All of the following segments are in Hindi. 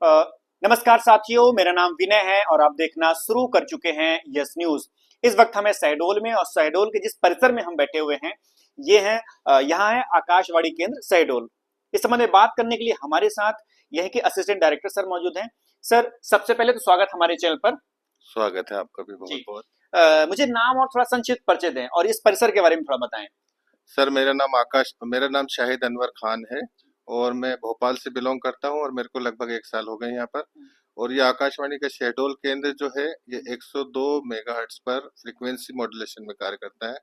अ, नमस्कार साथियों, मेरा नाम विनय है और आप देखना शुरू कर चुके हैं यस न्यूज। इस वक्त हमें शहडोल में और शहडोल के जिस परिसर में हम बैठे हुए हैं ये है यहाँ है आकाशवाणी केंद्र शहडोल। इस संबंध में बात करने के लिए हमारे साथ यह के असिस्टेंट डायरेक्टर सर मौजूद हैं। सर, सबसे पहले तो स्वागत हमारे चैनल पर। स्वागत है आपका भी बहुत जी। बहुत। मुझे नाम और थोड़ा संक्षिप्त परिचय दें और इस परिसर के बारे में थोड़ा बताएं। सर मेरा नाम शाहिद अनवर खान है और मैं भोपाल से बिलोंग करता हूँ और मेरे को लगभग 1 साल हो गए यहाँ पर। और ये आकाशवाणी का शहडोल केंद्र जो है ये 102 मेगाहर्ट्ज पर फ्रीक्वेंसी मॉड्यूलेशन में कार्य करता है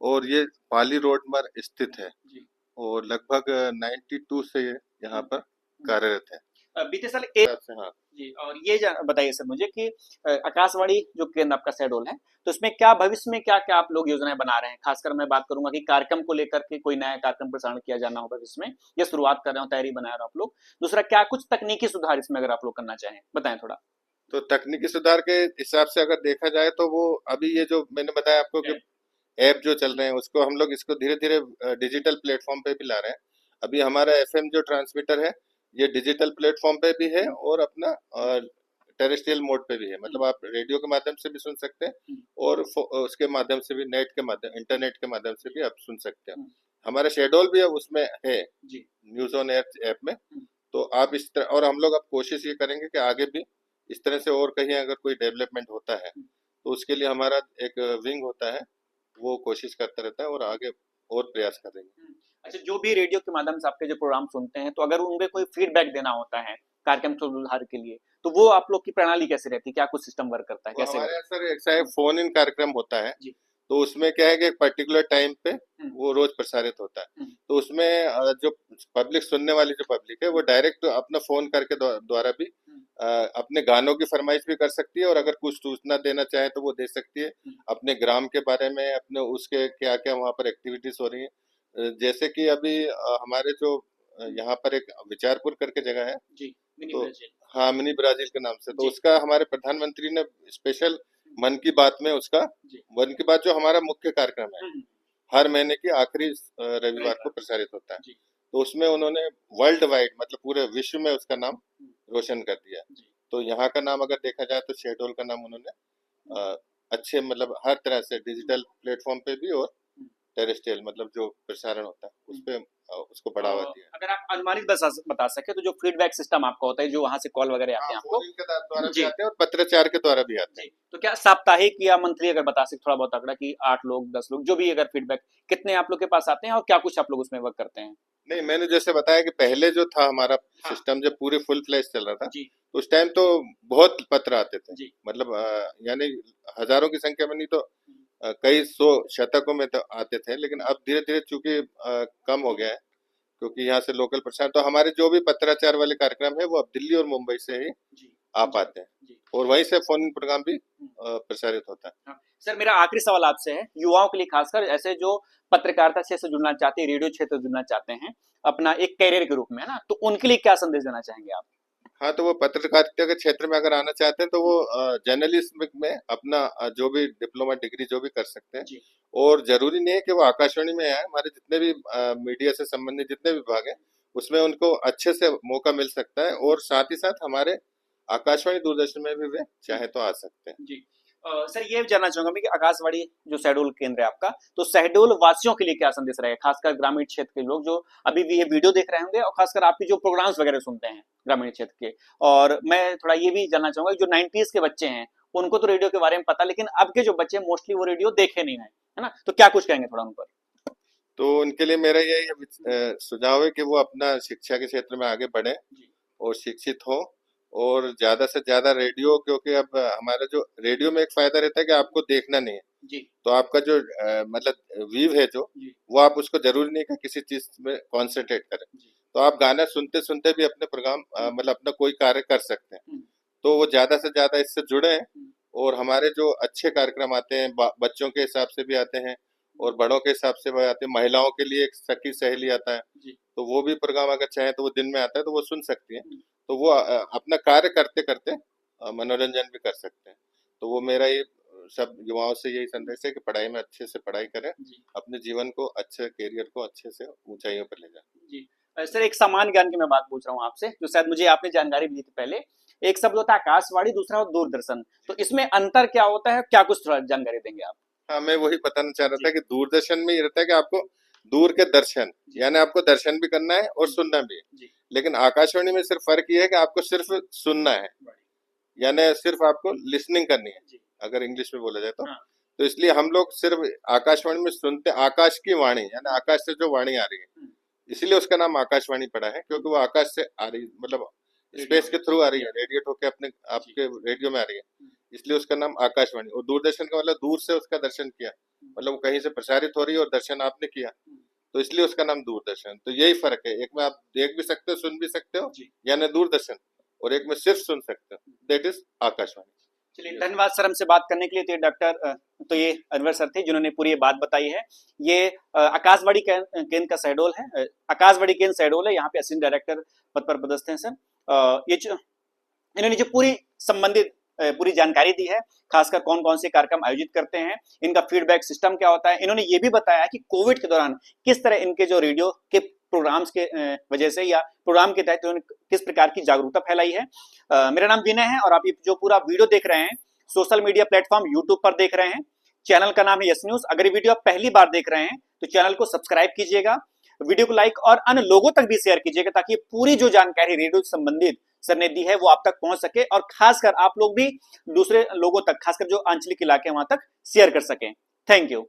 और ये पाली रोड पर स्थित है जी। और लगभग 92 से ये यहाँ पर कार्यरत है। बीते साल एक हाँ जी। और ये बताइए सर मुझे कि आकाशवाणी जो केंद्र आपका शहडोल है तो इसमें क्या भविष्य में क्या क्या आप लोग योजनाएं बना रहे हैं? खासकर मैं बात करूंगा कि कार्यक्रम को लेकर के कोई नया कार्यक्रम प्रसारण किया जाना हो भविष्य में, या शुरुआत कर रहे हो, तैयारी बना रहे हो आप लोग। दूसरा, क्या कुछ तकनीकी सुधार इसमें अगर आप लोग करना चाहें बताएं थोड़ा। तो तकनीकी सुधार के हिसाब से अगर देखा जाए तो वो अभी ये जो मैंने बताया आपको कि ऐप जो चल रहे हैं उसको हम लोग इसको धीरे धीरे डिजिटल प्लेटफॉर्म पे भी ला रहे हैं। अभी हमारा एफएम जो ट्रांसमीटर है ये डिजिटल प्लेटफॉर्म पे भी है और अपना टेरेस्ट्रियल मोड पे भी है, मतलब आप रेडियो के माध्यम से भी सुन सकते हैं और उसके माध्यम से भी नेट के माध्यम इंटरनेट के माध्यम से भी आप सुन सकते हैं। हमारा शेड्यूल भी उसमें है न्यूज ऑन एयर ऐप में। तो आप इस तरह, और हम लोग अब कोशिश ये करेंगे कि आगे भी इस तरह से और कहीं अगर कोई डेवलपमेंट होता है तो उसके लिए हमारा एक विंग होता है, वो कोशिश करता रहता है और आगे और प्रयास करेंगे। अच्छा, जो भी रेडियो के माध्यम से आपके जो प्रोग्राम सुनते हैं तो अगर उनमें कोई फीडबैक देना होता है कार्यक्रम सुधार के लिए तो वो आप लोग की प्रणाली कैसे रहती है? क्या कुछ सिस्टम वर्क करता है? वो कैसे हमारे यहाँ सर एक सा फोन इन कार्यक्रम होता है जी। तो उसमें क्या है कि एक पर्टिकुलर टाइम पे वो रोज प्रसारित होता है। तो उसमें जो पब्लिक सुनने वाली जो पब्लिक है वो डायरेक्ट अपना फोन करके द्वारा भी अपने गानों की फरमाइश भी कर सकती है और अगर कुछ सूचना देना चाहे तो वो दे सकती है अपने ग्राम के बारे में, अपने उसके क्या क्या वहाँ पर एक्टिविटीज हो रही है। जैसे कि अभी हमारे जो यहाँ पर एक विचारपुर करके जगह है जी, मिनी तो ब्राजील। हाँ मिनी ब्राजील के नाम से, तो जी। उसका हमारे प्रधानमंत्री ने स्पेशल मन की बात में उसका जी। मन की बात जो हमारा मुख्य कार्यक्रम है हर महीने की आखिरी रविवार को रविवार। प्रसारित होता है। जी। तो उसमें उन्होंने वर्ल्ड वाइड मतलब पूरे विश्व में उसका नाम रोशन कर दिया। जी। तो यहाँ का नाम अगर देखा जाए तो शहडोल का नाम उन्होंने अच्छे मतलब हर तरह से डिजिटल प्लेटफॉर्म पे भी और टेरेस्ट्रियल मतलब जो प्रसारण होता है उस पे उसको बढ़ावा दिया। अगर आप अनुमानित बता सके तो जो फीडबैक सिस्टम आपका होता है, जो वहां से कॉल वगैरह आते हैं आपको, फोन के द्वारा भी जी आते हैं और पत्राचार के द्वारा भी आते हैं। जी, तो क्या साप्ताहिक या मंथली अगर बता सके थोड़ा बहुत आंकड़ा कि 8 लोग 10 लोग जो भी अगर फीडबैक कितने आप लोग के पास आते हैं और क्या कुछ आप लोग उसमें वर्क करते हैं? नहीं, मैंने जैसे बताया कि पहले जो था हमारा सिस्टम जब पूरे फुल फ्लैश चल रहा था जी। तो उस टाइम तो बहुत पत्र आते थे जी। मतलब यानी हजारों की संख्या में नहीं तो कई सौ शतकों में तो आते थे, लेकिन अब धीरे धीरे चूंकि कम हो गया है क्योंकि यहाँ से लोकल प्रसार, तो हमारे जो भी पत्राचार वाले कार्यक्रम है वो अब दिल्ली और मुंबई से ही आ पाते हैं और वहीं से फोन प्रोग्राम भी प्रसारित होता है। हाँ। सर, मेरा आखिरी सवाल आपसे है, युवाओं के लिए खासकर ऐसे जो पत्रकारिता से जुड़ना चाहते हैं, रेडियो क्षेत्र से जुड़ना चाहते हैं अपना एक कैरियर के रूप में, है ना, तो उनके लिए क्या संदेश देना चाहेंगे आप? हाँ, तो वो पत्रकारिता के क्षेत्र में अगर आना चाहते हैं तो वो जर्नलिज्म में अपना जो भी डिप्लोमा डिग्री जो भी कर सकते हैं। जी। और जरूरी नहीं है कि वो आकाशवाणी में आए, हमारे जितने भी मीडिया से संबंधित जितने विभाग हैं उसमें उनको अच्छे से मौका मिल सकता है और साथ ही साथ हमारे आकाशवाणी दूरदर्शन में भी वे चाहे तो आ सकते हैं। जी। सर, ये जानना चाहूंगा मैं कि आकाशवाणी जो शहडोल केंद्र है आपका, तो शहडोल वासियों के लिए क्या संदेश रहेगा, खासकर ग्रामीण क्षेत्र के लोग जो अभी भी ये वीडियो देख रहे होंगे और खासकर आपकी जो प्रोग्राम्स वगैरह सुनते हैं ग्रामीण क्षेत्र के। और मैं थोड़ा ये भी जानना चाहूंगा जो 90s के बच्चे हैं उनको तो रेडियो के बारे में पता, लेकिन अब के जो बच्चे मोस्टली वो रेडियो देखे नहीं है ना, तो क्या कुछ कहेंगे थोड़ा उन पर? तो उनके लिए मेरा यही सुझाव है कि वो अपना शिक्षा के क्षेत्र में आगे बढ़े और शिक्षित हो और ज्यादा से ज्यादा रेडियो, क्योंकि अब हमारा जो रेडियो में एक फायदा रहता है कि आपको देखना नहीं है जी। तो आपका जो मतलब व्यू है जो वो आप उसको जरूरी नहीं कि किसी चीज में कॉन्सेंट्रेट करें, तो आप गाना सुनते सुनते भी अपने प्रोग्राम मतलब अपना कोई कार्य कर सकते हैं। तो वो ज्यादा से ज्यादा इससे जुड़े और हमारे जो अच्छे कार्यक्रम आते हैं बच्चों के हिसाब से भी आते हैं और बड़ों के हिसाब से भी आते हैं, महिलाओं के लिए एक सखी सहेली आता है तो वो भी प्रोग्राम अगर चाहे तो वो दिन में आता है तो वो सुन सकती है। तो वो अपना कार्य करते करते मनोरंजन भी कर सकते हैं। तो वो मेरा ये सब युवाओं से यही संदेश है कि पढ़ाई में अच्छे से पढ़ाई करें, अपने जीवन को अच्छे करियर को अच्छे से ऊंचाइयों पर ले जाए। जी। सर एक सामान्य ज्ञान की मैं बात पूछ रहा हूँ आपसे, जो शायद मुझे आपने जानकारी दी थी पहले। एक शब्द होता है आकाशवाणी, दूसरा होता दूरदर्शन, तो इसमें अंतर क्या होता है, क्या कुछ थोड़ा जानकारी देंगे आप? हाँ, मैं वही बताना चाह रहा जी था कि दूरदर्शन में ये रहता है कि आपको दूर के दर्शन, जी यानी आपको दर्शन भी करना है और सुनना भी है। जी। लेकिन आकाशवाणी में सिर्फ फर्क ये है कि आपको सिर्फ सुनना है, यानी सिर्फ आपको लिसनिंग करनी है, जी। अगर इंग्लिश में बोला जाए तो। हाँ। तो इसलिए हम लोग सिर्फ आकाशवाणी में सुनते, आकाश की वाणी, यानी आकाश से जो वाणी आ रही है, इसीलिए उसका नाम आकाशवाणी पड़ा है, क्योंकि वो आकाश से आ रही, मतलब स्पेस के थ्रू आ रही है, रेडिएट होकर अपने आपके रेडियो में आ रही है, इसलिए उसका नाम आकाशवाणी। और दूरदर्शन का मतलब दूर से उसका दर्शन किया, मतलब वो कहीं से प्रसारित हो रही है और दर्शन आपने किया, तो इसलिए उसका नाम दूरदर्शन। तो यही फर्क है, एक में आप देख भी सकते हो, सुन भी सकते हो, यानी दूरदर्शन, और एक में सिर्फ सुन सकते हो, दैट इज आकाशवाणी। चलिए धन्यवाद सर हमसे बात करने के लिए। तो ये डॉक्टर तो ये अनवर सर थे जिन्होंने पूरी ये बात बताई है। ये आकाशवाणी केंद्र का शहडोल है, आकाशवाणी केंद्र शहडोल है, यहाँ पे असिस्टेंट डायरेक्टर पद पर पदस्थ हैं सर। ये जो इन्होंने जो पूरी संबंधित पूरी जानकारी दी है, खासकर कौन कौन से कार्यक्रम आयोजित करते हैं, इनका फीडबैक सिस्टम क्या होता है। इन्होंने ये भी बताया कि कोविड के दौरान किस तरह इनके जो रेडियो के प्रोग्राम्स के वजह से या प्रोग्राम के तहत उन्होंने किस प्रकार की जागरूकता फैलाई है। मेरा नाम विनय है और आप ये जो पूरा वीडियो देख रहे हैं सोशल मीडिया प्लेटफॉर्म यूट्यूब पर देख रहे हैं। चैनल का नाम है यस न्यूज। अगर ये वीडियो आप पहली बार देख रहे हैं तो चैनल को सब्सक्राइब कीजिएगा, वीडियो को लाइक और अन्य लोगों तक भी शेयर कीजिएगा, ताकि पूरी जो जानकारी रेडियो से संबंधित सर ने दी है वो आप तक पहुंच सके और खासकर आप लोग भी दूसरे लोगों तक, खासकर जो आंचलिक इलाके हैं वहां तक शेयर कर सकें। Thank you.